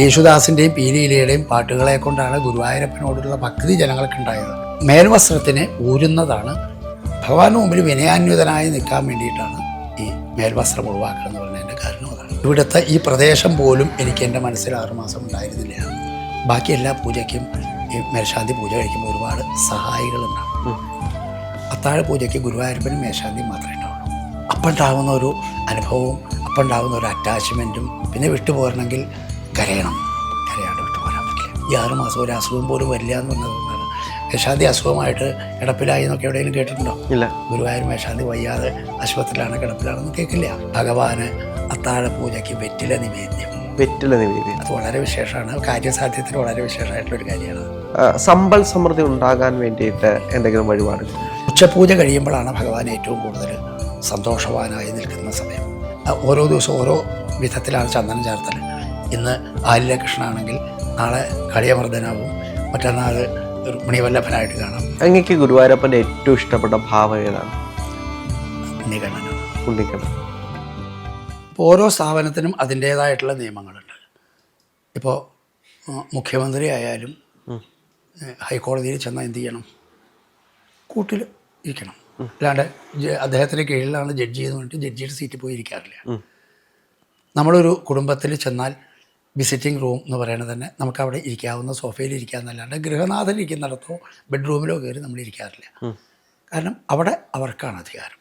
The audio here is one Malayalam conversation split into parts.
യേശുദാസിൻ്റെയും പി ലീലയുടെയും പാട്ടുകളെ കൊണ്ടാണ് ഗുരുവായൂരപ്പനോടുള്ള ഭക്തി ജനങ്ങൾക്കുണ്ടായത്. മേൽവസ്ത്രത്തിന് ഊരുന്നതാണ് ഭഗവാന് മുമ്പിൽ വിനയാന്വിതനായി നിൽക്കാൻ വേണ്ടിയിട്ടാണ് ഈ മേൽവസ്ത്രം ഒഴിവാക്കുക എന്ന് പറഞ്ഞതിൻ്റെ കാരണം അതാണ്. ഇവിടുത്തെ ഈ പ്രദേശം പോലും എനിക്ക് എൻ്റെ മനസ്സിൽ 6 മാസം ഉണ്ടായിരുന്നില്ല. ബാക്കി എല്ലാ പൂജയ്ക്കും ഈ മേൽശാന്തി പൂജ കഴിക്കുമ്പോൾ ഒരുപാട് സഹായികളുണ്ടാവും. അത്താഴ പൂജയ്ക്ക് ഗുരുവായൂരപ്പനും മേൽശാന്തിയും മാത്രമേ ഉണ്ടാവുള്ളൂ. അപ്പം ഉണ്ടാകുന്ന ഒരു അനുഭവവും അപ്പം ഉണ്ടാകുന്ന ഒരു അറ്റാച്ച്മെൻറ്റും പിന്നെ വിട്ടുപോരണമെങ്കിൽ കരയാണ്ട് വിട്ടുപോരാൻ പറ്റില്ല. ഈ 6 മാസം ഒരു അസുഖം പോലും വരില്ല എന്ന് പറഞ്ഞതുകൊണ്ടാണ്. മേൽശാന്തി അസുഖമായിട്ട് കിടപ്പിലായി എന്നൊക്കെ എവിടെയെങ്കിലും കേട്ടിട്ടുണ്ടോ? ഇല്ല. ഗുരുവായൂർ മേൽശാന്തി വയ്യാതെ ആശുപത്രിയിലാണ് കിടപ്പിലാണെന്ന് കേൾക്കില്ല. ഭഗവാന് അത്താഴ പൂജയ്ക്ക് വെറ്റില നിവേദ്യം അത് വളരെ വിശേഷമാണ്. കാര്യസാധ്യത്തിന് വളരെ വിശേഷമായിട്ടുള്ളൊരു കാര്യമാണ്. സമ്പൽ സമൃദ്ധി ഉണ്ടാകാൻ വേണ്ടിയിട്ട് എന്തെങ്കിലും വഴിപാട്? ഉച്ചപൂജ കഴിയുമ്പോഴാണ് ഭഗവാൻ ഏറ്റവും കൂടുതൽ സന്തോഷവാനായി നിൽക്കുന്ന സമയം. ഓരോ ദിവസവും ഓരോ വിധത്തിലാണ് ചന്ദനം ചേർത്തൽ. ഇന്ന് ആലിലകൃഷ്ണനാണെങ്കിൽ നാളെ കളിയമർദ്ദനാവും, മറ്റന്നാൾ മണിവല്ലഭനായിട്ട് കാണാം. അങ്ങക്ക് ഗുരുവായൂരപ്പൻ്റെ ഏറ്റവും ഇഷ്ടപ്പെട്ട ഭാവം ഏതാണ്? ഉണ്ണിക്കണ്ണൻ. ഇപ്പോൾ ഓരോ സ്ഥാപനത്തിനും അതിൻ്റേതായിട്ടുള്ള നിയമങ്ങളുണ്ട്. ഇപ്പോൾ മുഖ്യമന്ത്രി ആയാലും ഹൈക്കോടതിയിൽ ചെന്നാൽ എന്ത് ചെയ്യണം? കൂട്ടിൽ ഇരിക്കണം. അല്ലാണ്ട് അദ്ദേഹത്തിൻ്റെ കീഴിലാണ് ജഡ്ജി എന്ന് പറഞ്ഞിട്ട് ജഡ്ജിയുടെ സീറ്റിൽ പോയി ഇരിക്കാറില്ല. നമ്മളൊരു കുടുംബത്തിൽ ചെന്നാൽ വിസിറ്റിംഗ് റൂം എന്ന് പറയുന്നത് തന്നെ നമുക്ക് അവിടെ ഇരിക്കാവുന്ന സോഫയിൽ ഇരിക്കാമെന്നല്ലാണ്ട് ഗൃഹനാഥൻ ഇരിക്കുന്നിടത്തോ ബെഡ്റൂമിലോ കയറി നമ്മൾ ഇരിക്കാറില്ല. കാരണം അവിടെ അവർക്കാണ് അധികാരം.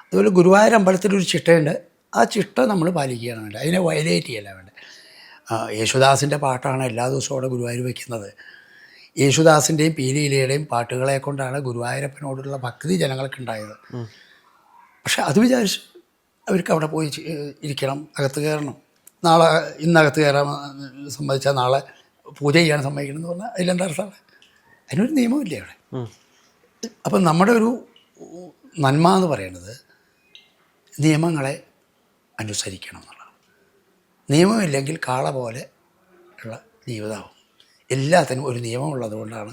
അതുപോലെ ഗുരുവായൂർ അമ്പലത്തിലൊരു ചിട്ടയുണ്ട്. ആ ചിട്ട നമ്മൾ പാലിക്കുകയാണ് വേണ്ടത്, അതിനെ വയലേറ്റ് ചെയ്യല്ല വേണ്ടത്. യേശുദാസിൻ്റെ പാട്ടാണ് എല്ലാ ദിവസവും അവിടെ ഗുരുവായൂർ വയ്ക്കുന്നത്. യേശുദാസിൻ്റെയും പി ലീലയുടെയും പാട്ടുകളെ കൊണ്ടാണ് ഗുരുവായൂരപ്പനോടുള്ള ഭക്തി ജനങ്ങൾക്കുണ്ടായത്. പക്ഷെ അത് വിചാരിച്ച് അവർക്ക് അവിടെ പോയി ഇരിക്കണം, അകത്ത് കയറണം. നാളെ ഇന്നകത്ത് കയറാൻ സമ്മതിച്ചാൽ നാളെ പൂജ ചെയ്യാൻ സമ്മതിക്കണം എന്ന് പറഞ്ഞാൽ അതിലെന്താ അർത്ഥമാണ്? അതിനൊരു നിയമമില്ലേ അവിടെ. അപ്പം നമ്മുടെ ഒരു നന്മ എന്ന് പറയുന്നത് നിയമങ്ങളെ അനുസരിക്കണം എന്നുള്ളതാണ്. നിയമമില്ലെങ്കിൽ കാള പോലെ ഉള്ള ജീവിതമാവും. എല്ലാത്തിനും ഒരു നിയമമുള്ളത് കൊണ്ടാണ്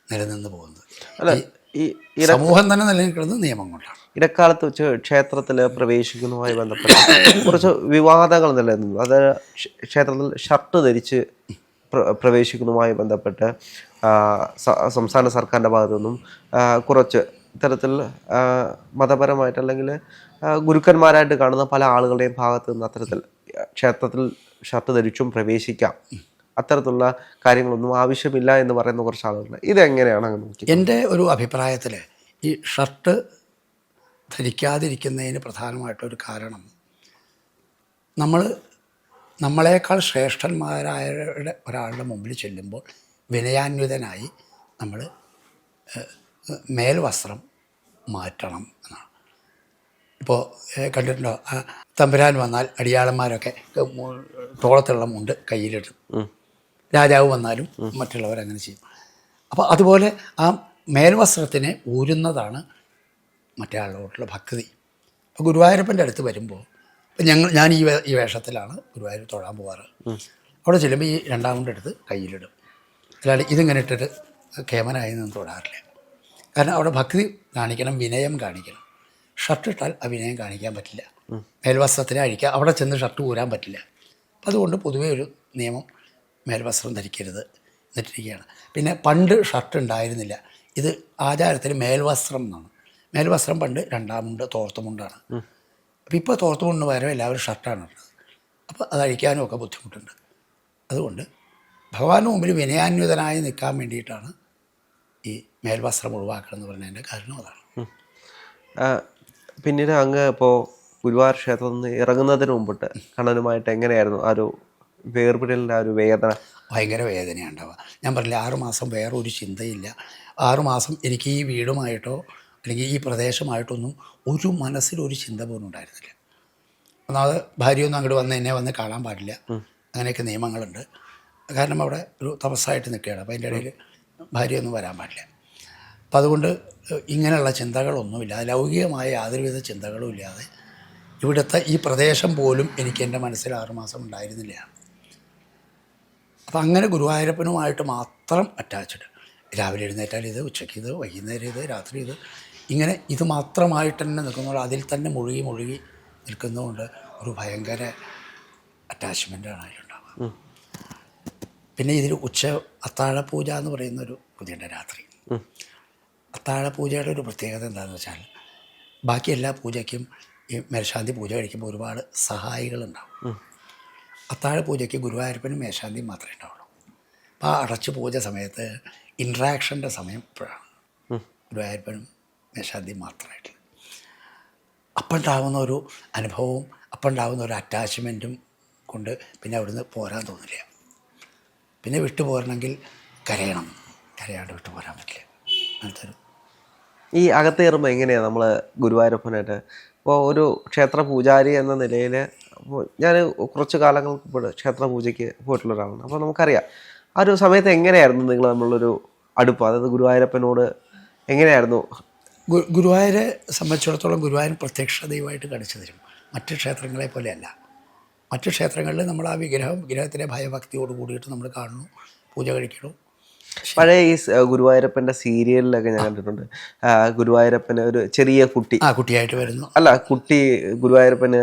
നിലനിന്ന് പോകുന്നത്. സമൂഹം തന്നെ നിലനിൽക്കുന്നത് നിയമം കൊണ്ടാണ്. ഇടക്കാലത്ത് വെച്ച് ക്ഷേത്രത്തിൽ പ്രവേശിക്കുന്നതുമായി ബന്ധപ്പെട്ട് കുറച്ച് വിവാദങ്ങൾ നിലനിന്നു. അത് ക്ഷേത്രത്തിൽ ഷർട്ട് ധരിച്ച് പ്രവേശിക്കുന്നതുമായി ബന്ധപ്പെട്ട് സംസ്ഥാന സർക്കാരിൻ്റെ ഭാഗത്തു നിന്നും കുറച്ച് ഇത്തരത്തിൽ മതപരമായിട്ട് അല്ലെങ്കിൽ ഗുരുക്കന്മാരായിട്ട് കാണുന്ന പല ആളുകളുടെയും ഭാഗത്ത് നിന്ന് അത്തരത്തിൽ ക്ഷേത്രത്തിൽ ഷർട്ട് ധരിച്ചും പ്രവേശിക്കാം, അത്തരത്തിലുള്ള കാര്യങ്ങളൊന്നും ആവശ്യമില്ല എന്ന് പറയുന്ന കുറച്ച് ആളുകളുണ്ട്. ഇതെങ്ങനെയാണ് അങ്ങനെ നോക്കി? എൻ്റെ ഒരു അഭിപ്രായത്തിൽ ഈ ഷർട്ട് ധരിക്കാതിരിക്കുന്നതിന് പ്രധാനമായിട്ടൊരു കാരണം നമ്മളെക്കാൾ ശ്രേഷ്ഠന്മാരായ ഒരാളുടെ മുമ്പിൽ ചെല്ലുമ്പോൾ വിനയാന്വിതനായി നമ്മൾ മേൽവസ്ത്രം മാറ്റണം എന്നാണ്. ഇപ്പോൾ കണ്ടിട്ടുണ്ടോ, തമ്പുരാൻ വന്നാൽ അടിയാളന്മാരൊക്കെ തോളത്തുള്ള മുണ്ട് കയ്യിലിടും. രാജാവ് വന്നാലും മറ്റുള്ളവരങ്ങനെ ചെയ്യും. അപ്പോൾ അതുപോലെ ആ മേൽവസ്ത്രത്തിനെ ഊരുന്നതാണ് മറ്റേ ആളോടുള്ള ഭക്തി. അപ്പോൾ ഗുരുവായൂരപ്പൻ്റെ അടുത്ത് വരുമ്പോൾ ഇപ്പം ഞാൻ ഈ വേഷത്തിലാണ് ഗുരുവായൂർ തൊഴാൻ പോകാറ്. അവിടെ ചെല്ലുമ്പോൾ ഈ 2 മുണ്ട് എടുത്ത് കയ്യിലിടും. അല്ലാണ്ട് ഇതിങ്ങനെ ഇട്ടിട്ട് കേമനായി നിന്ന് തൊഴാറില്ല. കാരണം അവിടെ ഭക്തി കാണിക്കണം, വിനയം കാണിക്കണം. ഷർട്ട് ഇട്ടാൽ ആ വിനയം കാണിക്കാൻ പറ്റില്ല. മേൽവസ്ത്രത്തിനെ അഴിക്കുക, അവിടെ ചെന്ന് ഷർട്ട് ഊരാൻ പറ്റില്ല. അപ്പം അതുകൊണ്ട് പൊതുവേ ഒരു നിയമം മേൽവസ്ത്രം ധരിക്കരുത് എന്നിട്ടിരിക്കുകയാണ്. പിന്നെ പണ്ട് ഷർട്ട് ഉണ്ടായിരുന്നില്ല. ഇത് ആചാരത്തിൽ മേൽവസ്ത്രം എന്നാണ്. മേൽവസ്ത്രം പണ്ട് 2 മുണ്ട് തോർത്തുമുണ്ടാണ്. അപ്പോൾ ഇപ്പോൾ തോർത്തുമുണ്ടിന് പകരം എല്ലാവരും ഷർട്ടാണ് ഉള്ളത്. അപ്പോൾ അത് അഴിക്കാനും ഒക്കെ ബുദ്ധിമുട്ടുണ്ട്. അതുകൊണ്ട് ഭഗവാന് മുമ്പിൽ വിനയാന്വിതനായി നിൽക്കാൻ വേണ്ടിയിട്ടാണ് ഈ മേൽവസ്ത്രം ഒഴിവാക്കണം എന്ന് പറഞ്ഞതിൻ്റെ കാരണം അതാണ്. പിന്നീട് അങ്ങ് ഇപ്പോൾ ഗുരുവായൂർ ക്ഷേത്രത്തിൽ നിന്ന് ഇറങ്ങുന്നതിന് മുമ്പിട്ട് കണ്ണനുമായിട്ട് എങ്ങനെയായിരുന്നു ആ ഒരു വേർപിടലിൻ്റെ ആ ഒരു വേദന? ഭയങ്കര വേദനയാണ് ഉണ്ടാവുക. ഞാൻ പറഞ്ഞില്ല, 6 മാസം വേറെ ഒരു ചിന്തയില്ല. 6 മാസം എനിക്ക് ഈ വീടുമായിട്ടോ അല്ലെങ്കിൽ ഈ പ്രദേശമായിട്ടൊന്നും ഒരു മനസ്സിലൊരു ചിന്ത പോലും ഉണ്ടായിരുന്നില്ല. ഒന്നാമത് ഭാര്യയൊന്നും അങ്ങോട്ട് എന്നെ വന്ന് കാണാൻ പാടില്ല, അങ്ങനെയൊക്കെ നിയമങ്ങളുണ്ട്. കാരണം അവിടെ ഒരു തപസ്സായിട്ട് നിൽക്കുകയാണ്. അപ്പോൾ അതിൻ്റെ ഇടയിൽ ഭാര്യയൊന്നും വരാൻ പാടില്ല. അപ്പം അതുകൊണ്ട് ഇങ്ങനെയുള്ള ചിന്തകളൊന്നുമില്ല, ലൗകികമായ യാതൊരുവിധ ചിന്തകളും ഇല്ലാതെ ഇവിടുത്തെ ഈ പ്രദേശം പോലും എനിക്ക് എൻ്റെ മനസ്സിൽ 6 മാസം ഉണ്ടായിരുന്നില്ല. അപ്പം അങ്ങനെ ഗുരുവായൂരപ്പനുമായിട്ട് മാത്രം അറ്റാച്ച്ഡ്. രാവിലെ എഴുന്നേറ്റാൽ ഇത്, ഉച്ചയ്ക്ക് ഇത്, വൈകുന്നേരം ഇത്, രാത്രി ഇത്, ഇങ്ങനെ ഇത് മാത്രമായിട്ട് തന്നെ നിൽക്കുന്നതുകൊണ്ട് അതിൽ തന്നെ മുഴുകി നിൽക്കുന്നതുകൊണ്ട് ഒരു ഭയങ്കര അറ്റാച്ച്മെൻറ്റാണ് അതിലുണ്ടാവുക. പിന്നെ ഇതിൽ അത്താഴപൂജ എന്ന് പറയുന്നൊരു പൂജയുണ്ട് രാത്രി. അത്താഴപൂജയുടെ ഒരു പ്രത്യേകത എന്താണെന്ന് വെച്ചാൽ ബാക്കി എല്ലാ പൂജയ്ക്കും ഈ മേൽശാന്തി പൂജ കഴിക്കുമ്പോൾ ഒരുപാട് സഹായികളുണ്ടാവും. അത്താഴപൂജയ്ക്ക് ഗുരുവായൂരപ്പനും മേൽശാന്തിയും മാത്രമേ ഉണ്ടാവുള്ളൂ. അപ്പോൾ ആ അടച്ചു പൂജ സമയത്ത് ഇൻട്രാക്ഷൻ്റെ സമയം ഇപ്പോഴാണ്. ഗുരുവായൂരപ്പനും മേൽശാന്തിയും മാത്രമായിട്ട് അപ്പം ഉണ്ടാകുന്ന ഒരു അനുഭവവും അപ്പം ഉണ്ടാകുന്ന ഒരു അറ്റാച്ച്മെൻറ്റും കൊണ്ട് പിന്നെ അവിടുന്ന് പോരാൻ തോന്നില്ല. പിന്നെ വിട്ടു പോരണമെങ്കിൽ കരയാണ്ട് വിട്ടു പോരാൻ പറ്റില്ല. അങ്ങനത്തെ ഒരു ഈ അകത്ത് കയറുമ്പോൾ എങ്ങനെയാണ് നമ്മൾ ഗുരുവായൂരപ്പനായിട്ട് ഇപ്പോൾ ഒരു ക്ഷേത്ര പൂജാരി എന്ന നിലയിൽ ഞാൻ കുറച്ച് കാലങ്ങൾക്ക് മുമ്പ് ക്ഷേത്ര പൂജയ്ക്ക് പോയിട്ടുള്ള ഒരാളാണ്. അപ്പോൾ നമുക്കറിയാം ആ ഒരു സമയത്ത് എങ്ങനെയായിരുന്നു നിങ്ങൾ നമ്മളൊരു അടുപ്പം, അതായത് ഗുരുവായൂരപ്പനോട് എങ്ങനെയായിരുന്നു? ഗുരുവായൂരെ സംബന്ധിച്ചിടത്തോളം ഗുരുവായൂർ പ്രത്യക്ഷ ദൈവമായിട്ട് കാണിച്ചു തരും. മറ്റ് ക്ഷേത്രങ്ങളെ പോലെയല്ല. മറ്റ് ക്ഷേത്രങ്ങളിൽ നമ്മൾ ആ വിഗ്രഹത്തിൻ്റെ ഭയഭക്തിയോട് കൂടിയിട്ട് നമ്മൾ കാണുന്നു, പൂജ കഴിക്കണം. പഴയ ഈ ഗുരുവായൂരപ്പൻ്റെ സീരിയലിലൊക്കെ ഞാൻ കണ്ടിട്ടുണ്ട്. ഗുരുവായൂരപ്പന് ഒരു ചെറിയ കുട്ടിയായിട്ട് വരുന്നു. കുട്ടി ഗുരുവായൂരപ്പന്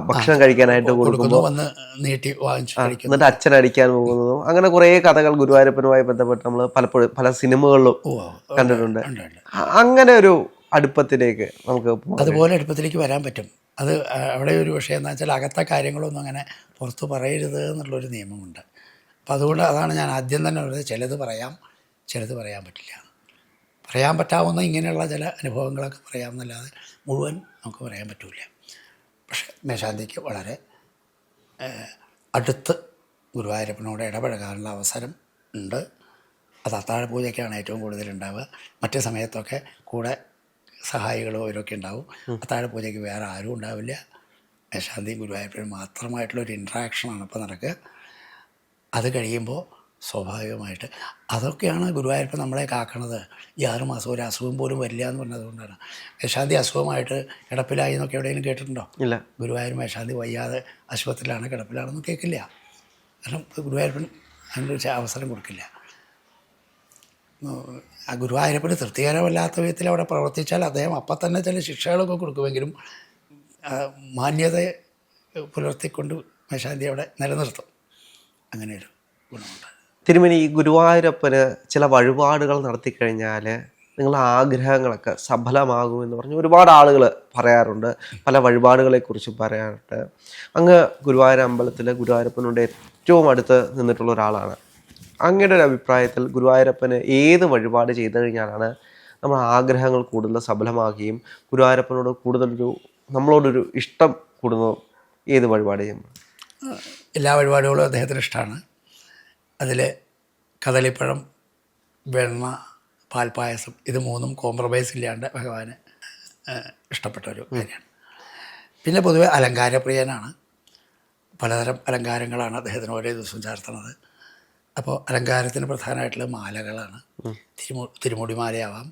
ഭക്ഷണം കഴിക്കാനായിട്ട് കൊടുക്കുമ്പോൾ വന്ന് നീട്ടി വാങ്ങിച്ചു കഴിക്കുന്നു, എന്നിട്ട് അച്ഛൻ അടിക്കാൻ പോകുന്നതും അങ്ങനെ കുറേ കഥകൾ ഗുരുവായൂരപ്പനുമായി ബന്ധപ്പെട്ട് നമ്മൾ പലപ്പോഴും പല സിനിമകളിലും കണ്ടിട്ടുണ്ട്. അങ്ങനെ ഒരു അടുപ്പത്തിലേക്ക് നമുക്ക് അതുപോലെ അടുപ്പത്തിലേക്ക് വരാൻ പറ്റും. അത് അവിടെ ഒരു വിഷയം എന്താ വെച്ചാൽ അകത്തെ കാര്യങ്ങളൊന്നും അങ്ങനെ പുറത്ത് പറയരുത് എന്നുള്ളൊരു നിയമമുണ്ട്. അപ്പോൾ അതുകൊണ്ട് അതാണ് ഞാൻ ആദ്യം തന്നെ പറയുന്നത്, ചിലത് പറയാം, ചിലത് പറയാൻ പറ്റില്ല. പറയാൻ പറ്റാവുന്ന ഇങ്ങനെയുള്ള ചില അനുഭവങ്ങളൊക്കെ പറയാമെന്നല്ലാതെ മുഴുവൻ നമുക്ക് പറയാൻ പറ്റില്ല. പക്ഷേ മേൽശാന്തിക്ക് വളരെ അടുത്ത് ഗുരുവായൂരപ്പനോട് ഇടപഴകാനുള്ള അവസരം ഉണ്ട്. അത് അത്താഴപൂജയ്ക്കാണ് ഏറ്റവും കൂടുതലുണ്ടാവുക. മറ്റു സമയത്തൊക്കെ കൂടെ സഹായികളോ ഇവരൊക്കെ ഉണ്ടാവും. അത്താഴപൂജയ്ക്ക് വേറെ ആരും ഉണ്ടാവില്ല. മേൽശാന്തിയും ഗുരുവായൂരപ്പനും മാത്രമായിട്ടുള്ളൊരു ഇൻട്രാക്ഷനാണ് ഇപ്പോൾ നടക്കുക. അത് കഴിയുമ്പോൾ സ്വാഭാവികമായിട്ട് അതൊക്കെയാണ് ഗുരുവായൂരപ്പൻ നമ്മളെ കാക്കണത്. ഈ 6 മാസം ഒരു അസുഖം പോലും വരില്ല എന്ന് പറഞ്ഞതുകൊണ്ടാണ്. മേൽശാന്തി അസുഖമായിട്ട് കിടപ്പിലായി എന്നൊക്കെ എവിടെയെങ്കിലും കേട്ടിട്ടുണ്ടോ? ഇല്ല. ഗുരുവായൂർ മേൽശാന്തി വയ്യാതെ ആശുപത്രിയിലാണ്, കിടപ്പിലാണെന്ന് കേൾക്കില്ല. കാരണം ഗുരുവായൂരപ്പൻ അതിനൊരു അവസരം കൊടുക്കില്ല. ആ ഗുരുവായൂരപ്പന് തൃപ്തികരമല്ലാത്ത വിധത്തിൽ അവിടെ പ്രവർത്തിച്ചാൽ അദ്ദേഹം അപ്പം തന്നെ ചില ശിക്ഷകളൊക്കെ കൊടുക്കുമെങ്കിലും മാന്യത പുലർത്തിക്കൊണ്ട് മേൽശാന്തി അവിടെ നിലനിർത്തും. അങ്ങനെയൊരു ഗുണമുണ്ട്. തിരുമേനി, ഈ ഗുരുവായൂരപ്പന് ചില വഴിപാടുകൾ നടത്തിക്കഴിഞ്ഞാൽ നിങ്ങളുടെ ആഗ്രഹങ്ങളൊക്കെ സഫലമാകുമെന്ന് പറഞ്ഞ് ഒരുപാട് ആളുകൾ പറയാറുണ്ട്. പല വഴിപാടുകളെക്കുറിച്ച് പറയാറുണ്ട്. അങ്ങ് ഗുരുവായൂർ അമ്പലത്തിൽ ഗുരുവായൂരപ്പനോട് ഏറ്റവും അടുത്ത് നിന്നിട്ടുള്ള ഒരാളാണ്. അങ്ങയുടെ ഒരു അഭിപ്രായത്തിൽ ഗുരുവായൂരപ്പന് ഏത് വഴിപാട് ചെയ്തു കഴിഞ്ഞാലാണ് നമ്മുടെ ആഗ്രഹങ്ങൾ കൂടുതൽ സഫലമാകുകയും ഗുരുവായൂരപ്പനോട് നമ്മളോടൊരു ഇഷ്ടം കൂടുന്നതും ഏത് വഴിപാട് ചെയ്യുമ്പോൾ? എല്ലാ വഴിപാടുകളും അദ്ദേഹത്തിന് ഇഷ്ടമാണ്. അതിൽ കദളിപ്പഴം, വെണ്ണ, പാൽപ്പായസം, ഇത് 3 കോംപ്രമൈസ് ഇല്ലാണ്ട് ഭഗവാന് ഇഷ്ടപ്പെട്ട ഒരു കാര്യമാണ്. പിന്നെ പൊതുവെ അലങ്കാരപ്രിയനാണ്. പലതരം അലങ്കാരങ്ങളാണ് അദ്ദേഹത്തിന് ഓരോ ദിവസവും ചാർത്തുന്നത്. അപ്പോൾ അലങ്കാരത്തിന് പ്രധാനമായിട്ടുള്ള മാലകളാണ്. തിരുമുടിമാലയാവാം,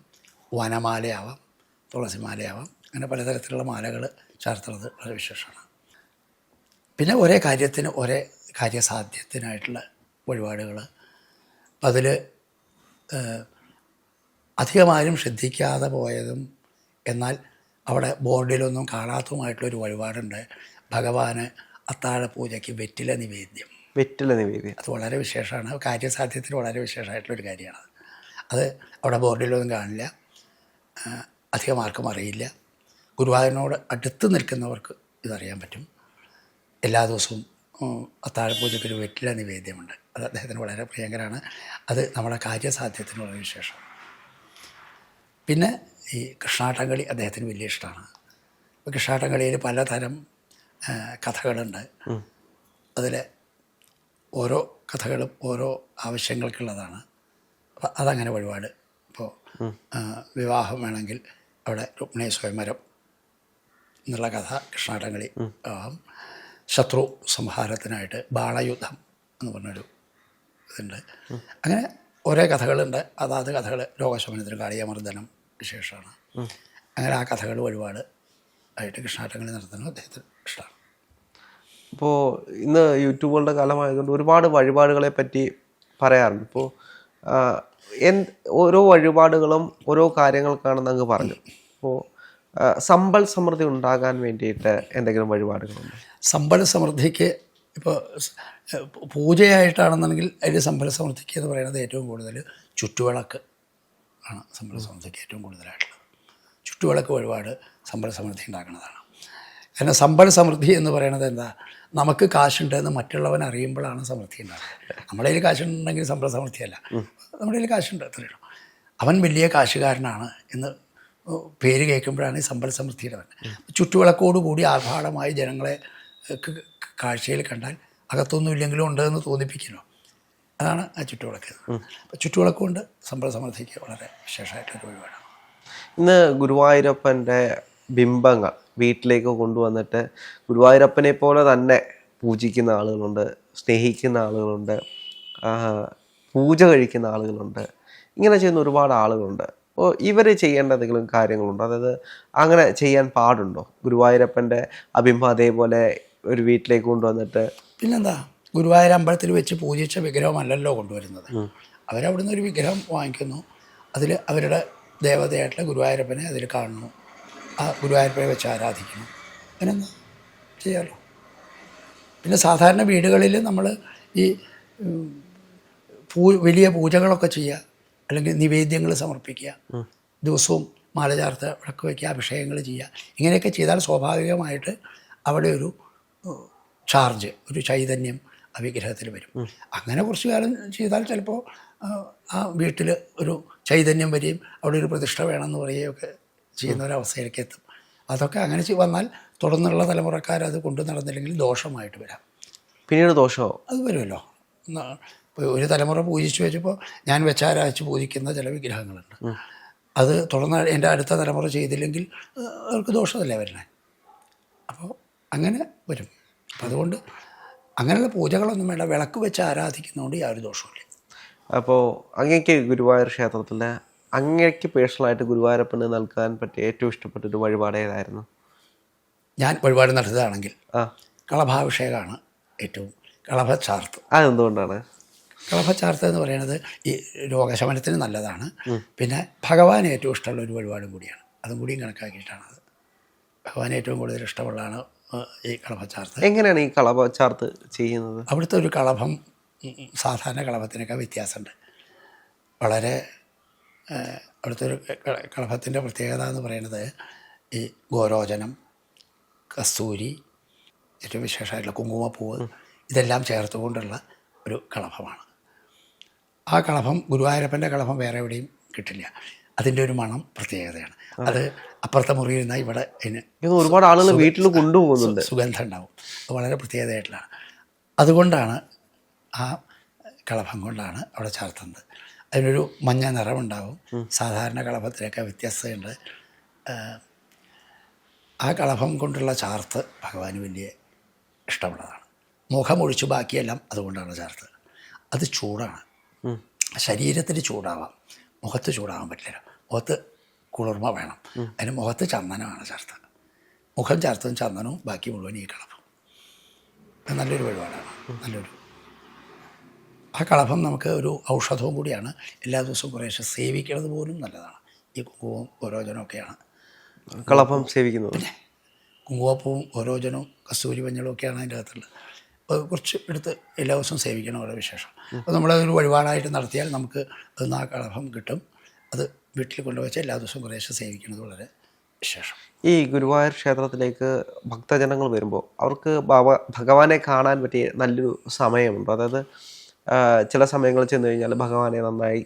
വനമാലയാവാം, തുളസിമാലയാവാം, അങ്ങനെ പലതരത്തിലുള്ള മാലകൾ ചാർത്തുന്നത് വളരെ വിശേഷമാണ്. പിന്നെ ഒരേ കാര്യത്തിന് ഒരേ കാര്യസാധ്യത്തിനായിട്ടുള്ള വഴിപാടുകൾ. അതിൽ അധികമാരും ശ്രദ്ധിക്കാതെ പോയതും എന്നാൽ അവിടെ ബോർഡിലൊന്നും കാണാത്തതുമായിട്ടുള്ളൊരു വഴിപാടുണ്ട്. ഭഗവാന് അത്താഴപൂജയ്ക്ക് വെറ്റില നിവേദ്യം. അത് വളരെ വിശേഷമാണ്. കാര്യസാധ്യത്തിന് വളരെ വിശേഷമായിട്ടുള്ളൊരു കാര്യമാണ്. അത് അവിടെ ബോർഡിലൊന്നും കാണില്ല, അധികം ആർക്കും അറിയില്ല. ഗുരുവായൂരിനോട് അടുത്ത് നിൽക്കുന്നവർക്ക് ഇതറിയാൻ പറ്റും. എല്ലാ ദിവസവും അത്താഴപൂജയ്ക്കൊരു വെറ്റില നിവേദ്യമുണ്ട്. അത് അദ്ദേഹത്തിന് വളരെ പ്രിയങ്കരമാണ്. അത് നമ്മുടെ കാര്യസാധ്യത്തിന് വളരെ വിശേഷമാണ്. പിന്നെ ഈ കൃഷ്ണാട്ടംകളി അദ്ദേഹത്തിന് വലിയ ഇഷ്ടമാണ്. കൃഷ്ണാട്ടംകളിയിൽ പലതരം കഥകളുണ്ട്. അതിൽ ഓരോ കഥകളും ഓരോ ആവശ്യങ്ങൾക്കുള്ളതാണ്. അപ്പം അതങ്ങനെ വഴിപാട്. ഇപ്പോൾ വിവാഹം വേണമെങ്കിൽ അവിടെ രുക്മിണി സ്വയംവരം എന്നുള്ള കഥ കൃഷ്ണാട്ടംകളി ആവാം. ശത്രു സംഹാരത്തിനായിട്ട് ബാണയുദ്ധം എന്ന് പറഞ്ഞൊരു ഇതുണ്ട്. അങ്ങനെ ഓരോ കഥകളുണ്ട്. അതാത് കഥകൾ രോഗശമനത്തിന് കാളിയമർദ്ദനം വിശേഷമാണ്. അങ്ങനെ ആ കഥകൾ വഴിപാട് ആയിട്ട് കൃഷ്ണാട്ടംകളി നടത്തുന്നത് അദ്ദേഹത്തിന് ഇഷ്ടമാണ്. ഇപ്പോൾ ഇന്ന് യൂട്യൂബുകളുടെ കാലമായതുകൊണ്ട് ഒരുപാട് വഴിപാടുകളെ പറ്റി പറയാറുണ്ട്. ഇപ്പോൾ ഓരോ വഴിപാടുകളും ഓരോ കാര്യങ്ങൾക്കാണെന്ന് അങ്ങ് പറഞ്ഞു. അപ്പോൾ സമ്പൽ സമൃദ്ധി ഉണ്ടാകാൻ വേണ്ടിയിട്ട് എന്തെങ്കിലും വഴിപാടുകളുണ്ട്? സമ്പൽ സമൃദ്ധിക്ക് ഇപ്പോൾ പൂജയായിട്ടാണെന്നുണ്ടെങ്കിൽ അതിൽ സമ്പൽ സമൃദ്ധിക്ക് എന്ന് പറയുന്നത് ഏറ്റവും കൂടുതൽ ചുറ്റുവിളക്ക് ആണ് സമ്പൽ സമൃദ്ധിക്ക് ഏറ്റവും കൂടുതലായിട്ടുള്ളത്. ചുറ്റുവിളക്ക് വഴിപാട് സമ്പൽ സമൃദ്ധി ഉണ്ടാക്കുന്നതാണ്. കാരണം സമ്പൽ സമൃദ്ധി എന്ന് പറയുന്നത് എന്താ, നമുക്ക് കാശുണ്ടെന്ന് മറ്റുള്ളവൻ അറിയുമ്പോഴാണ് സമൃദ്ധി ഉണ്ടാകുന്നത്. നമ്മുടെ കയ്യിൽ കാശുണ്ടെങ്കിൽ സമ്പൽ സമൃദ്ധിയല്ല, നമ്മുടെ കയ്യിൽ കാശുണ്ട് അത്രയുള്ളൂ. അവൻ വലിയ കാശുകാരനാണ് എന്ന് പേര് കേൾക്കുമ്പോഴാണ് ഈ സമ്പൽ സമൃദ്ധിയുടെ തന്നെ. ചുറ്റുവിളക്കോടുകൂടി ആർഭാടമായി ജനങ്ങളെ കാഴ്ചയിൽ കണ്ടാൽ അകത്തൊന്നും ഇല്ലെങ്കിലും ഉണ്ടെന്ന് തോന്നിപ്പിക്കുന്നു. അതാണ് ആ ചുറ്റുവിളക്ക്. അപ്പോൾ ചുറ്റുവിളക്ക് കൊണ്ട് സമ്പൽ സമൃദ്ധിക്ക് വളരെ വിശേഷമായിട്ടൊരു വഴിപാടാണ്. ഇന്ന് ഗുരുവായൂരപ്പൻ്റെ ബിംബങ്ങൾ വീട്ടിലേക്ക് കൊണ്ടുവന്നിട്ട് ഗുരുവായൂരപ്പനെ പോലെ തന്നെ പൂജിക്കുന്ന ആളുകളുണ്ട്, സ്നേഹിക്കുന്ന ആളുകളുണ്ട്, പൂജ കഴിക്കുന്ന ആളുകളുണ്ട്. ഇങ്ങനെ ചെയ്യുന്ന ഒരുപാട് ആളുകളുണ്ട്. അപ്പോൾ ഇവർ ചെയ്യേണ്ട എന്തെങ്കിലും കാര്യങ്ങളുണ്ടോ? അതായത് അങ്ങനെ ചെയ്യാൻ പാടുണ്ടോ? ഗുരുവായൂരപ്പൻ്റെ ബിംബം അതേപോലെ ഒരു വീട്ടിലേക്ക് കൊണ്ടുവന്നിട്ട് പിന്നെന്താ, ഗുരുവായൂർ അമ്പലത്തിൽ വെച്ച് പൂജിച്ച വിഗ്രഹമല്ലല്ലോ കൊണ്ടുവരുന്നത്. അവരവിടുന്ന് ഒരു വിഗ്രഹം വാങ്ങിക്കുന്നു, അതിൽ അവരുടെ ദേവതയായിട്ടുള്ള ഗുരുവായൂരപ്പനെ അതിൽ കാണുന്നു, ആ ഗുരുവായൂരപ്പനെ വെച്ച് ആരാധിക്കുന്നു. അങ്ങനെന്താ ചെയ്യാമല്ലോ. പിന്നെ സാധാരണ വീടുകളിൽ നമ്മൾ ഈ വലിയ പൂജകളൊക്കെ ചെയ്യുക, അല്ലെങ്കിൽ നിവേദ്യങ്ങൾ സമർപ്പിക്കുക, ദിവസവും മാല ചാർത്ത് വിളക്ക് വയ്ക്കുക, അഭിഷേകങ്ങൾ ചെയ്യുക, ഇങ്ങനെയൊക്കെ ചെയ്താൽ സ്വാഭാവികമായിട്ട് അവിടെ ഒരു ചാർജ്, ഒരു ചൈതന്യം ആ വിഗ്രഹത്തിൽ വരും. അങ്ങനെ കുറച്ച് കാലം ചെയ്താൽ ചിലപ്പോൾ ആ വീട്ടിൽ ഒരു ചൈതന്യം വരികയും അവിടെ ഒരു പ്രതിഷ്ഠ വേണമെന്ന് പറയുകയൊക്കെ ചെയ്യുന്ന ഒരവസ്ഥയിലേക്ക് എത്തും. അതൊക്കെ അങ്ങനെ വന്നാൽ തുടർന്നുള്ള തലമുറക്കാരത് കൊണ്ടു നടന്നില്ലെങ്കിൽ ദോഷമായിട്ട് വരാം. പിന്നീട് ദോഷമോ അത് വരുമല്ലോ. ഇപ്പോൾ ഒരു തലമുറ പൂജിച്ചു വെച്ചപ്പോൾ ഞാൻ വെച്ചാരാച്ച് പൂജിക്കുന്ന ചില വിഗ്രഹങ്ങളുണ്ട്. അത് തുടർന്ന് എൻ്റെ അടുത്ത തലമുറ ചെയ്തില്ലെങ്കിൽ അവർക്ക് ദോഷമല്ലേ വരണേ. അപ്പോൾ അങ്ങനെ വരും. അപ്പം അതുകൊണ്ട് അങ്ങനെയുള്ള പൂജകളൊന്നും വേണ്ട, വിളക്ക് വെച്ച് ആരാധിക്കുന്നതുകൊണ്ട് യാതൊരു ദോഷമില്ല. അപ്പോൾ അങ്ങേക്ക് ഗുരുവായൂർ ക്ഷേത്രത്തിൽ അങ്ങേക്ക് പേഴ്സണലായിട്ട് ഗുരുവായൂരപ്പന് നൽകാൻ പറ്റിയ ഏറ്റവും ഇഷ്ടപ്പെട്ടൊരു വഴിപാട് ഏതായിരുന്നു? ഞാൻ വഴിപാട് നടത്തുകയാണെങ്കിൽ കളഭാഭിഷേകമാണ് ഏറ്റവും. കളഭച്ചാർത്ത്. അതെന്തുകൊണ്ടാണ്? കളഭച്ചാർത്ത് എന്ന് പറയുന്നത് ഈ രോഗശമനത്തിന് നല്ലതാണ്. പിന്നെ ഭഗവാൻ ഏറ്റവും ഇഷ്ടമുള്ള ഒരു വഴിപാടും കൂടിയാണ്. അതും കൂടിയും കണക്കാക്കിയിട്ടാണത്. ഭഗവാൻ ഏറ്റവും കൂടുതൽ ഇഷ്ടമുള്ളതാണ് ഈ കളഭച്ചാർത്ത്. എങ്ങനെയാണ് ഈ കളഭച്ചാർത്ത് ചെയ്യുന്നത്? അവിടുത്തെ ഒരു കളഭം സാധാരണ കളഭത്തിനൊക്കെ വ്യത്യാസമുണ്ട്. വളരെ അവിടുത്തെ ഒരു കളഭത്തിൻ്റെ പ്രത്യേകത എന്ന് പറയുന്നത് ഈ ഗോരോചനം, കസ്തൂരി, ഏറ്റവും വിശേഷമായിട്ടുള്ള കുങ്കുമപ്പൂവ്, ഇതെല്ലാം ചേർത്തുകൊണ്ടുള്ള ഒരു കളഭമാണ്. ആ കളഭം ഗുരുവായൂരപ്പൻ്റെ കളഭം വേറെ എവിടെയും കിട്ടില്ല. അതിൻ്റെ ഒരു മണം പ്രത്യേകതയാണ്. അത് അപ്പുറത്തെ മുറിയിൽ നിന്നാൽ ഇവിടെ അതിന് ഒരുപാട് ആളുകൾ വീട്ടിൽ കൊണ്ടുപോകുന്നുണ്ട്, സുഗന്ധം ഉണ്ടാവും. അത് വളരെ പ്രത്യേകതയായിട്ടുള്ളതാണ്. അതുകൊണ്ടാണ് ആ കളഭം കൊണ്ടാണ് അവിടെ ചാർത്തുന്നത്. അതിനൊരു മഞ്ഞ നിറമുണ്ടാവും. സാധാരണ കളഭത്തിലൊക്കെ വ്യത്യസ്തതയുണ്ട്. ആ കളഭം കൊണ്ടുള്ള ചാർത്ത് ഭഗവാന് വലിയ ഇഷ്ടമുള്ളതാണ്. മുഖമൊഴിച്ച് ബാക്കിയെല്ലാം അതുകൊണ്ടാണ് ചാർത്ത്. അത് ചൂടാണ്, ശരീരത്തിന് ചൂടാവാം, മുഖത്ത് ചൂടാവാൻ പറ്റില്ല. മുഖത്ത് കുളിർമ വേണം. അതിന് മുഖത്ത് ചന്ദനമാണ് ചാർത്ത്. മുഖം ചാർത്തും ചന്ദനവും, ബാക്കി മുഴുവൻ ഈ കളഭം. നല്ലൊരു വഴിപാടാണ്. നല്ലൊരു ആ കളഭം നമുക്ക് ഒരു ഔഷധവും കൂടിയാണ്. എല്ലാ ദിവസവും കുറേശ്ശെ സേവിക്കുന്നത് പോലും നല്ലതാണ്. ഈ കുങ്കുമവും ഓരോജനമൊക്കെയാണ് കളഭം സേവിക്കുന്നത്. പിന്നെ കുങ്കുമപ്പൂവും ഓരോജനവും കസ്തൂരി മഞ്ഞളും ഒക്കെയാണ് അതിൻ്റെ അകത്തുള്ളത്. അത് കുറച്ച് എടുത്ത് എല്ലാ ദിവസവും സേവിക്കണം, വളരെ വിശേഷം. അപ്പോൾ നമ്മളതൊരു വഴിപാടായിട്ട് നടത്തിയാൽ നമുക്ക് അതിൽ ആ കളഭം കിട്ടും. അത് വീട്ടിൽ കൊണ്ടുവച്ച് എല്ലാ ദിവസവും കുറേശ്ശെ സേവിക്കുന്നത് വളരെ വിശേഷം. ഈ ഗുരുവായൂർ ക്ഷേത്രത്തിലേക്ക് ഭക്തജനങ്ങൾ വരുമ്പോൾ അവർക്ക് ഭഗവാനെ കാണാൻ പറ്റിയ നല്ലൊരു സമയമുണ്ട്. അതായത് ചില സമയങ്ങളിൽ ചെന്ന് കഴിഞ്ഞാൽ ഭഗവാനെ നന്നായി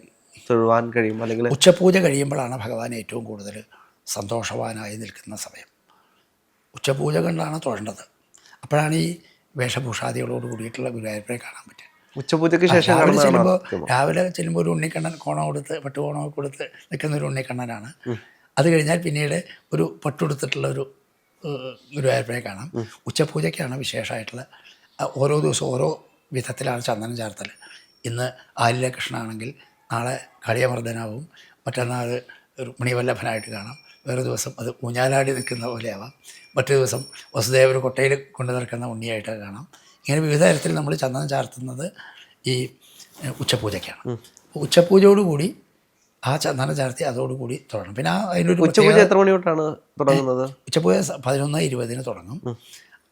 തൊഴുവാൻ കഴിയും. അല്ലെങ്കിൽ ഉച്ചപൂജ കഴിയുമ്പോഴാണ് ഭഗവാൻ ഏറ്റവും കൂടുതൽ സന്തോഷവാനായി നിൽക്കുന്ന സമയം. ഉച്ചപൂജ കണ്ടാണ് തൊഴേണ്ടത്. അപ്പോഴാണ് ഈ വേഷഭൂഷാദികളോട് കൂടിയിട്ടുള്ള ഗുരുവായൂരപ്പനെ കാണാൻ പറ്റുക. ഉച്ചപൂജയ്ക്ക് ശേഷം രാവിലെ ചെല്ലുമ്പോൾ ഒരു ഉണ്ണിക്കണ്ണൻ കോണം കൊടുത്ത് പട്ടുകോണമൊക്കെ കൊടുത്ത് നിൽക്കുന്ന ഒരു ഉണ്ണിക്കണ്ണനാണ്. അത് കഴിഞ്ഞാൽ പിന്നീട് ഒരു പട്ടുകൊടുത്തിട്ടുള്ള ഒരു ഗുരുവായൂരപ്പനെ കാണാം. ഉച്ചപൂജയ്ക്കാണ് വിശേഷമായിട്ടുള്ള. ഓരോ ദിവസവും ഓരോ വിധത്തിലാണ് ചന്ദനം ചാർത്തൽ. ഇന്ന് ആലില കൃഷ്ണനാണെങ്കിൽ നാളെ കളിയമർദ്ദനാവും, മറ്റന്നാൾ രുക്മിണീവല്ലഭനായിട്ട് കാണാം, വേറെ ദിവസം അത് ഊഞ്ഞാലാടി നിൽക്കുന്ന പോലെയാവാം, മറ്റു ദിവസം വസുദേവർ കൊട്ടയിൽ കൊണ്ടു നടക്കുന്ന ഉണ്ണിയായിട്ട് കാണാം. ഇങ്ങനെ വിവിധ തരത്തിൽ നമ്മൾ ചന്ദനം ചാർത്തുന്നത് ഈ ഉച്ചപൂജയ്ക്കാണ്. ഉച്ചപൂജയോടുകൂടി ആ ചന്ദനം ചാർത്തി അതോടുകൂടി തുടങ്ങും. പിന്നെ അതിനൊരു ഉച്ചപൂജ എത്ര മണി തൊട്ടാണ് തുടങ്ങുന്നത്? ഉച്ചപൂജ 11:20 തുടങ്ങും.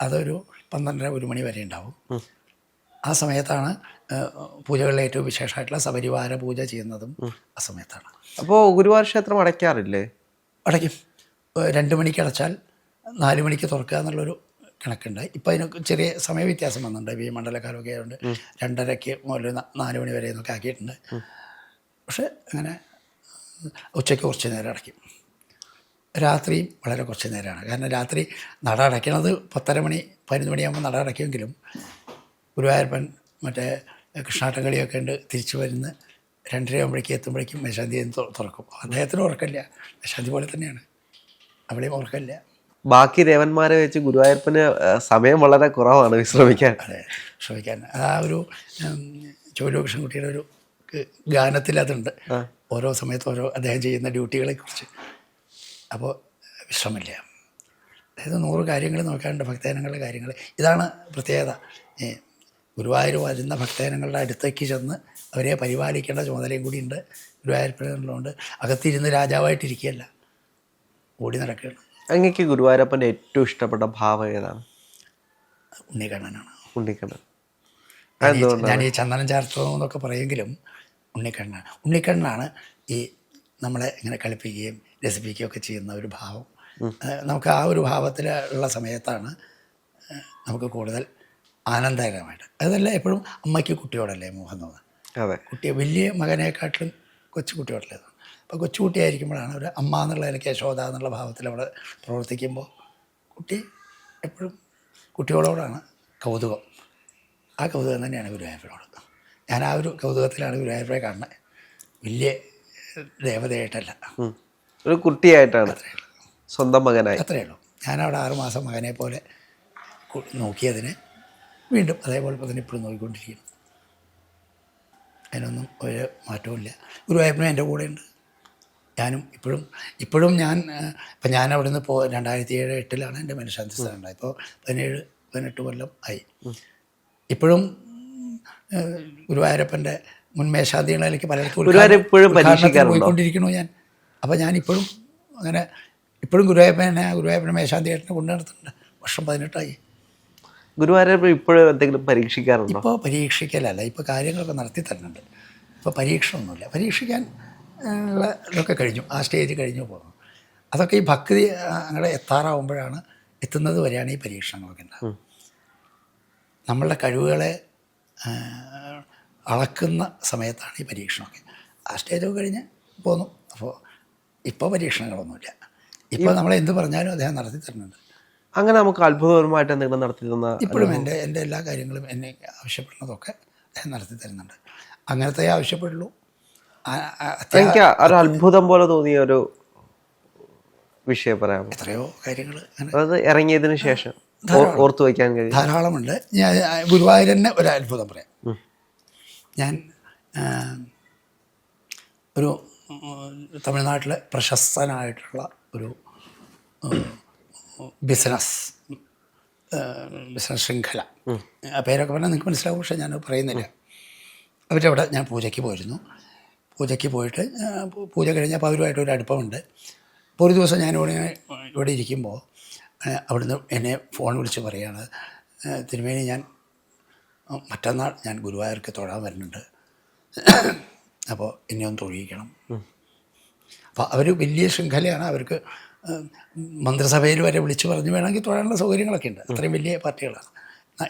അതൊരു 12:30 1 മണി വരെ ഉണ്ടാവും. ആ സമയത്താണ് പൂജകളിലെ ഏറ്റവും വിശേഷമായിട്ടുള്ള സപരിവാര പൂജ ചെയ്യുന്നതും ആ സമയത്താണ്. അപ്പോൾ ഗുരുവായൂർ ക്ഷേത്രം അടയ്ക്കാറില്ലേ? അടയ്ക്കും. 2 മണിക്ക് അടച്ചാൽ 4 മണിക്ക് തുറക്കുക എന്നുള്ളൊരു കണക്കുണ്ട്. ഇപ്പം അതിനൊക്കെ ചെറിയ സമയ വ്യത്യാസം വന്നിട്ടുണ്ട്. ഈ മണ്ഡലക്കാലമൊക്കെ ആയതുകൊണ്ട് 2:30 മുതൽ 4 മണി വരെ എന്നൊക്കെ ആക്കിയിട്ടുണ്ട്. പക്ഷെ അങ്ങനെ ഉച്ചയ്ക്ക് കുറച്ച് നേരം അടയ്ക്കും. രാത്രിയും വളരെ കുറച്ച് നേരമാണ്. കാരണം രാത്രി നട അടയ്ക്കണത് 10:30 മണി 11 മണിയാകുമ്പോൾ നട അടയ്ക്കുമെങ്കിലും ഗുരുവായൂരപ്പൻ മറ്റേ കൃഷ്ണാട്ടം കളിയൊക്കെ ഉണ്ട് തിരിച്ചു വരുന്ന 2:30 ആകുമ്പോഴേക്കും എത്തുമ്പോഴേക്കും മേശാന്തി തുറക്കും. അദ്ദേഹത്തിന് ഉറക്കമില്ല, മേശാന്തി പോലെ തന്നെയാണ്, അവിടെയും ഉറക്കമില്ല. ബാക്കി ദേവന്മാരെ വെച്ച് ഗുരുവായൂരപ്പന് സമയം വളരെ കുറവാണ് വിശ്രമിക്കാൻ. അതെ, ശ്രമിക്കാൻ. ആ ഒരു ചോലു കൃഷ്ണൻകുട്ടിയുടെ ഒരു ഗാനത്തിൽ അതുണ്ട്, ഓരോ സമയത്ത് ഓരോ അദ്ദേഹം ചെയ്യുന്ന ഡ്യൂട്ടികളെ കുറിച്ച്. അപ്പോൾ വിശ്രമില്ല. അതായത് 100 കാര്യങ്ങൾ നോക്കാറുണ്ട്, ഭക്തജനങ്ങളുടെ കാര്യങ്ങൾ. ഇതാണ് പ്രത്യേകത. ഗുരുവായൂർ വരുന്ന ഭക്തജനങ്ങളുടെ അടുത്തേക്ക് ചെന്ന് അവരെ പരിപാലിക്കേണ്ട ചുമതലയും കൂടി ഉണ്ട് ഗുരുവായൂരപ്പനുള്ളതുകൊണ്ട്. അകത്തിരുന്ന് രാജാവായിട്ടിരിക്കുകയല്ല, ഓടി നടക്കുകയാണ്. അങ്ങക്ക് ഗുരുവായൂരപ്പൻ്റെ ഏറ്റവും ഇഷ്ടപ്പെട്ട ഭാവം ഏതാണ്? ഉണ്ണിക്കണ്ണനാണ്. ഉണ്ണിക്കണ്ണൻ. ഞാൻ ഈ ചന്ദനം ചാർത്തുന്നു എന്നൊക്കെ പറയുമെങ്കിലും ഉണ്ണിക്കണ്ണനാണ് ഈ നമ്മളെ ഇങ്ങനെ കളിപ്പിക്കുകയും രസിപ്പിക്കുകയും ഒക്കെ ചെയ്യുന്ന ഒരു ഭാവം. നമുക്ക് ആ ഒരു ഭാവത്തിൽ ഉള്ള സമയത്താണ് നമുക്ക് കൂടുതൽ ആനന്ദകരമായിട്ട്. അതല്ല, എപ്പോഴും അമ്മയ്ക്ക് കുട്ടിയോടല്ലേ മോഹം തോന്നുന്നത്. അതെ, കുട്ടിയെ വലിയ മകനെക്കാട്ടിലും കൊച്ചുകുട്ടിയോടല്ലേ തോന്നുന്നത്. അപ്പോൾ കൊച്ചുകുട്ടിയായിരിക്കുമ്പോഴാണ് ഒരു അമ്മ എന്നുള്ള നിലയ്ക്ക് യശോദ എന്നുള്ള ഭാവത്തിൽ അവിടെ പ്രവർത്തിക്കുമ്പോൾ കുട്ടി എപ്പോഴും കുട്ടികളോടാണ് കൗതുകം. ആ കൗതുകം തന്നെയാണ് ഗുരുവായൂരപ്പനോട്. ഞാൻ ആ ഒരു കൗതുകത്തിലാണ് ഗുരുവായൂരപ്പനെ കാണുന്നത്. വലിയ ദേവതയായിട്ടല്ല, ഒരു കുട്ടിയായിട്ടാണ്, സ്വന്തം മകനായി. അത്രയേ ഉള്ളൂ. ഞാനവിടെ 6 മാസം മകനെ പോലെ നോക്കിയതിന് വീണ്ടും അതേപോലെ തന്നെ ഇപ്പോഴും നോക്കിക്കൊണ്ടിരിക്കുന്നു. അതിനൊന്നും ഒരു മാറ്റവുമില്ല. ഗുരുവായൂരപ്പനും എൻ്റെ കൂടെ ഉണ്ട്. ഞാനും ഇപ്പോഴും ഞാൻ അവിടെ നിന്ന് 2007-08 എൻ്റെ മനഃശാന്തി സ്ഥാനം ഉണ്ടായി. ഇപ്പോൾ 17-18 കൊല്ലം ആയി. ഇപ്പോഴും ഗുരുവായൂരപ്പൻ്റെ മുൻ മേശാന്തികളിലേക്ക് പലയിടത്തും പോയിക്കൊണ്ടിരിക്കണു ഞാൻ. അപ്പോൾ ഞാനിപ്പോഴും അങ്ങനെ ഇപ്പോഴും ഗുരുവായൂരപ്പനെ മേശാന്തിയായിട്ട് കൊണ്ടു നടത്തുന്നുണ്ട്. വർഷം 18 ഗുരുവായൂരപ്പൻ ഇപ്പോഴും എന്തെങ്കിലും പരീക്ഷിക്കാറുണ്ടോ? ഇപ്പോൾ പരീക്ഷിക്കലല്ല, ഇപ്പോൾ കാര്യങ്ങളൊക്കെ നടത്തി തരുന്നുണ്ട്. ഇപ്പോൾ പരീക്ഷണമൊന്നുമില്ല. പരീക്ഷിക്കാൻ ഉള്ള ഇതൊക്കെ കഴിഞ്ഞു, ആ സ്റ്റേജ് കഴിഞ്ഞു പോകുന്നു. അതൊക്കെ ഈ ഭക്തി അങ്ങനെ എത്തുന്നത് വരെയാണ് ഈ പരീക്ഷണങ്ങളൊക്കെ ഉണ്ടാകും. നമ്മളുടെ കഴിവുകളെ അളക്കുന്ന സമയത്താണ് ഈ പരീക്ഷണമൊക്കെ. ആ സ്റ്റേജൊക്കെ കഴിഞ്ഞ് പോന്നു. അപ്പോൾ ഇപ്പോൾ പരീക്ഷണങ്ങളൊന്നുമില്ല. ഇപ്പോൾ നമ്മൾ എന്ത് പറഞ്ഞാലും അദ്ദേഹം നടത്തി തരുന്നുണ്ട്. അങ്ങനെ നമുക്ക് അത്ഭുതപരമായിട്ട് എന്തെങ്കിലും നടത്തി തന്ന? ഇപ്പോഴും എൻ്റെ എല്ലാ കാര്യങ്ങളും എന്നെ ആവശ്യപ്പെടുന്നതൊക്കെ അദ്ദേഹം നടത്തി തരുന്നുണ്ട്. അങ്ങനത്തെ ആവശ്യപ്പെടുള്ളൂ. എനിക്ക് ഒരു അത്ഭുതം പോലെ തോന്നിയ ഒരു വിഷയം പറയാം. എത്രയോ കാര്യങ്ങൾ അത് ഇറങ്ങിയതിന് ശേഷം ഓർത്തു വയ്ക്കാൻ കഴിയും, ധാരാളമുണ്ട്. ഞാൻ ഗുരുവായൂരന്നെ ഒരു അത്ഭുതം പറയാം. ഞാൻ ഒരു തമിഴ്നാട്ടിലെ പ്രശസ്തനായിട്ടുള്ള ഒരു ബിസിനസ് ശൃംഖല, ആ പേരൊക്കെ പറഞ്ഞാൽ നിങ്ങൾക്ക് മനസ്സിലാവും, പക്ഷേ ഞാൻ പറയുന്നില്ല. അവരുടെ അവിടെ ഞാൻ പൂജയ്ക്ക് പോയിരുന്നു. പൂജയ്ക്ക് പോയിട്ട് പൂജ കഴിഞ്ഞപ്പോൾ അവരുമായിട്ടൊരു അടുപ്പമുണ്ട്. അപ്പോൾ ഒരു ദിവസം ഇവിടെ ഇരിക്കുമ്പോൾ അവിടുന്ന് എന്നെ ഫോൺ വിളിച്ച് പറയുകയാണ്, തിരുമേനി ഞാൻ മറ്റന്നാൾ ഞാൻ ഗുരുവായൂർക്ക് തൊഴാൻ വരുന്നുണ്ട്, അപ്പോൾ എന്നെ ഒന്ന് തൊഴിയിക്കണം. അപ്പോൾ അവർ വലിയ ശൃംഖലയാണ്. അവർക്ക് മന്ത്രിസഭയിൽ വരെ വിളിച്ച് പറഞ്ഞ് വേണമെങ്കിൽ തൊഴാനുള്ള സൗകര്യങ്ങളൊക്കെ ഉണ്ട്. അത്രയും വലിയ പാർട്ടികളാണ്.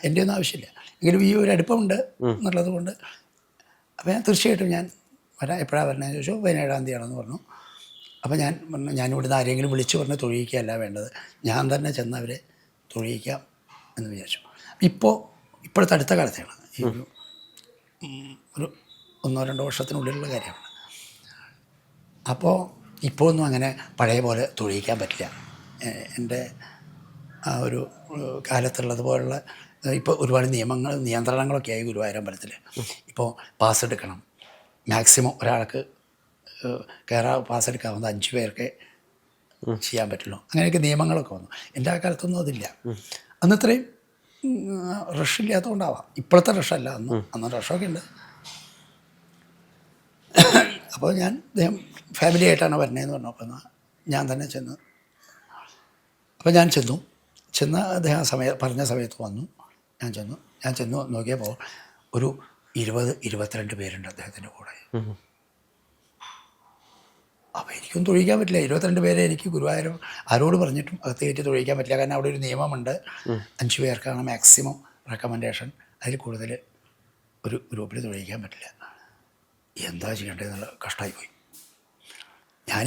എൻ്റെ ഒന്നും ആവശ്യമില്ല, എങ്കിലും ഈ ഒരു അടുപ്പമുണ്ട് എന്നുള്ളത് കൊണ്ട് അപ്പോൾ ഞാൻ തീർച്ചയായിട്ടും ഞാൻ വരാം. എപ്പോഴാണ് വരണതെന്ന് ചോദിച്ചു. 17-ാം തീയതിയാണെന്ന് പറഞ്ഞു. അപ്പോൾ ഞാൻ പറഞ്ഞു, ഞാനിവിടുന്ന് ആരെങ്കിലും വിളിച്ച് പറഞ്ഞ് തൊഴിയിക്കുകയല്ല വേണ്ടത്, ഞാൻ തന്നെ ചെന്ന് അവരെ തൊഴിയിക്കാം എന്ന് വിചാരിച്ചു. ഇപ്പോഴത്തെ അടുത്ത കാലത്താണ്, ഈ ഒരു 1-2 വർഷത്തിനുള്ളിലുള്ള കാര്യമാണ്. അപ്പോൾ ഇപ്പോൾ ഒന്നും അങ്ങനെ പഴയ പോലെ തൊഴിയിക്കാൻ പറ്റില്ല. എൻ്റെ ആ ഒരു കാലത്തുള്ളതുപോലുള്ള ഇപ്പോൾ ഒരുപാട് നിയന്ത്രണങ്ങളൊക്കെ ആയി ഗുരുവായൂരമ്പലത്തിൽ. ഇപ്പോൾ പാസ് എടുക്കണം, മാക്സിമം ഒരാൾക്ക് പാസ് എടുക്കാവുന്ന 5 പേർക്ക് ചെയ്യാൻ പറ്റുള്ളൂ. അങ്ങനെയൊക്കെ നിയമങ്ങളൊക്കെ വന്നു. എൻ്റെ ആ കാലത്തൊന്നും അതില്ല. അന്ന് ഇത്രയും റഷില്ലാത്തതുകൊണ്ടാവാം. ഇപ്പോഴത്തെ റഷല്ല, അന്ന് റഷൊക്കെ ഉണ്ട്. അപ്പോൾ ഞാൻ ഫാമിലി ആയിട്ടാണ് വരുന്നതെന്ന് പറഞ്ഞു. അപ്പോൾ ഞാൻ തന്നെ അപ്പോൾ ഞാൻ ചെന്ന് അദ്ദേഹം പറഞ്ഞ സമയത്ത് വന്നു. ഞാൻ ചെന്നു നോക്കിയപ്പോൾ ഒരു 22 പേരുണ്ട് അദ്ദേഹത്തിൻ്റെ കൂടെ. അപ്പോൾ എനിക്കൊന്നും തൊഴിക്കാൻ പറ്റില്ല. 22 പേരെ എനിക്ക് ഗുരുവായൂർ ആരോട് പറഞ്ഞിട്ടും അകത്ത് കയറ്റി തൊഴിക്കാൻ പറ്റില്ല. കാരണം അവിടെ ഒരു നിയമമുണ്ട്, 5 പേർക്കാണ് മാക്സിമം റെക്കമെൻഡേഷൻ, അതിൽ കൂടുതൽ ഒരു ഗ്രൂപ്പിൽ തൊഴിക്കാൻ പറ്റില്ല. എന്താ ചെയ്യേണ്ടതെന്നുള്ള കഷ്ടമായിപ്പോയി.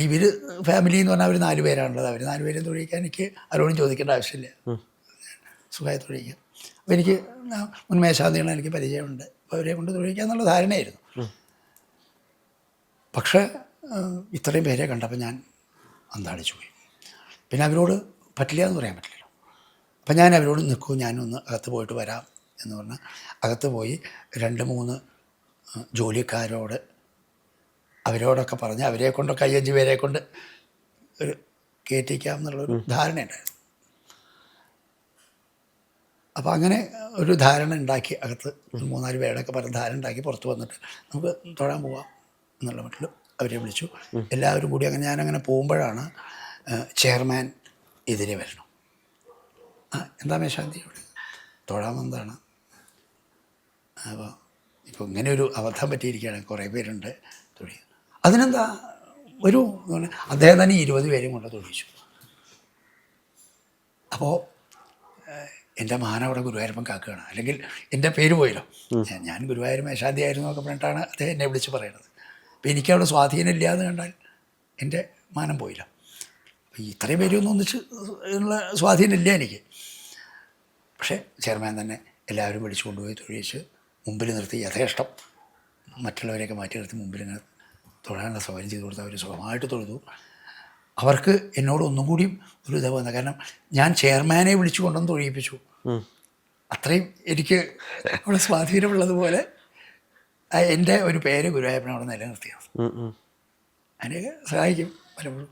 ഇവർ ഫാമിലി എന്ന് പറഞ്ഞാൽ അവർ 4 പേരാണുള്ളത്. അവർ 4 പേരും തൊഴിക്കാൻ എനിക്ക് ആരോടും ചോദിക്കേണ്ട ആവശ്യമില്ല, സുഖമായി തൊഴിക്കാം. അപ്പോൾ എനിക്ക് മുൻ മേശാന്തികളെ എനിക്ക് പരിചയമുണ്ട്, അപ്പോൾ അവരെ കൊണ്ട് തൊഴിക്കുക എന്നുള്ള ധാരണയായിരുന്നു. പക്ഷേ ഇത്രയും പേരെ കണ്ടപ്പോൾ ഞാൻ അന്താളിച്ചു പോയി. പിന്നെ അവരോട് പറ്റില്ല എന്ന് പറയാൻ പറ്റില്ലല്ലോ. അപ്പം ഞാൻ അവരോട് നിൽക്കൂ, ഞാനൊന്ന് അകത്ത് പോയിട്ട് വരാം എന്ന് പറഞ്ഞ് അകത്ത് പോയി 2-3 ജോലിക്കാരോട് അവരോടൊക്കെ പറഞ്ഞ് അവരെ കൊണ്ടൊക്കെ 5 പേരെ കൊണ്ട് ഒരു കയറ്റിക്കാം എന്നുള്ളൊരു ധാരണയുണ്ടായിരുന്നു. അപ്പോൾ അങ്ങനെ ഒരു ധാരണ ഉണ്ടാക്കി, അകത്ത് 3-4 പേരോടൊക്കെ പറഞ്ഞ് ധാരണ ഉണ്ടാക്കി പുറത്ത് വന്നിട്ട് നമുക്ക് തൊഴാൻ പോവാം എന്നുള്ള മട്ടിൽ അവരെ വിളിച്ചു. എല്ലാവരും കൂടി ഞാനങ്ങനെ പോകുമ്പോഴാണ് ചെയർമാൻ എതിരെ വരണം. എന്താ മേശാന്തി ഇവിടെ തൊഴാമെന്താണ്? അപ്പോൾ ഇപ്പോൾ ഇങ്ങനെ ഒരു അബദ്ധം പറ്റിയിരിക്കുകയാണ്, കുറേ പേരുണ്ട് തൊഴി. അതിനെന്താ ഒരു അദ്ദേഹം തന്നെ 20 പേരെയും കൊണ്ട് തൊഴിച്ചു. അപ്പോൾ എൻ്റെ മാനം അവിടെ ഗുരുവായൂരപ്പൻ കാക്കുകയാണ്, അല്ലെങ്കിൽ എൻ്റെ പേര് പോയല്ലോ. ഞാൻ ഗുരുവായൂർ മേശാന്തി ആയിരുന്നു എന്നൊക്കെ പറഞ്ഞിട്ടാണ് അദ്ദേഹം എന്നെ വിളിച്ച് പറയുന്നത്. അപ്പോൾ എനിക്കവിടെ സ്വാധീനം ഇല്ല എന്ന് കണ്ടാൽ എൻ്റെ മാനം പോയില്ല. അപ്പോൾ ഇത്രയും പേരൊന്നും ഒന്നിച്ച് ഉള്ള സ്വാധീനം ഇല്ല എനിക്ക്. പക്ഷേ ചെയർമാൻ തന്നെ എല്ലാവരും വിളിച്ചു കൊണ്ടുപോയി തൊഴിച്ച് മുമ്പിൽ നിർത്തി യഥേഷ്ടം മറ്റുള്ളവരെയൊക്കെ മാറ്റി നിർത്തി മുമ്പിൽ ഇങ്ങനെ തൊഴാനുള്ള സൗകര്യം ചെയ്ത് കൊടുത്ത് അവർ സുഖമായിട്ട് തൊഴുതു. അവർക്ക് എന്നോട് ഒന്നും കൂടിയും ഒരു ഇത് വന്നത്, കാരണം ഞാൻ ചെയർമാനെ വിളിച്ചു കൊണ്ടൊന്ന് തൊഴിയിപ്പിച്ചു. അത്രയും എനിക്ക് അവിടെ സ്വാധീനമുള്ളതുപോലെ എൻ്റെ ഒരു പേര് ഗുരുവായൂരപ്പൻ അവിടെ നിലനിർത്തിയത്. അതിനെയൊക്കെ സഹായിക്കും പലപ്പോഴും.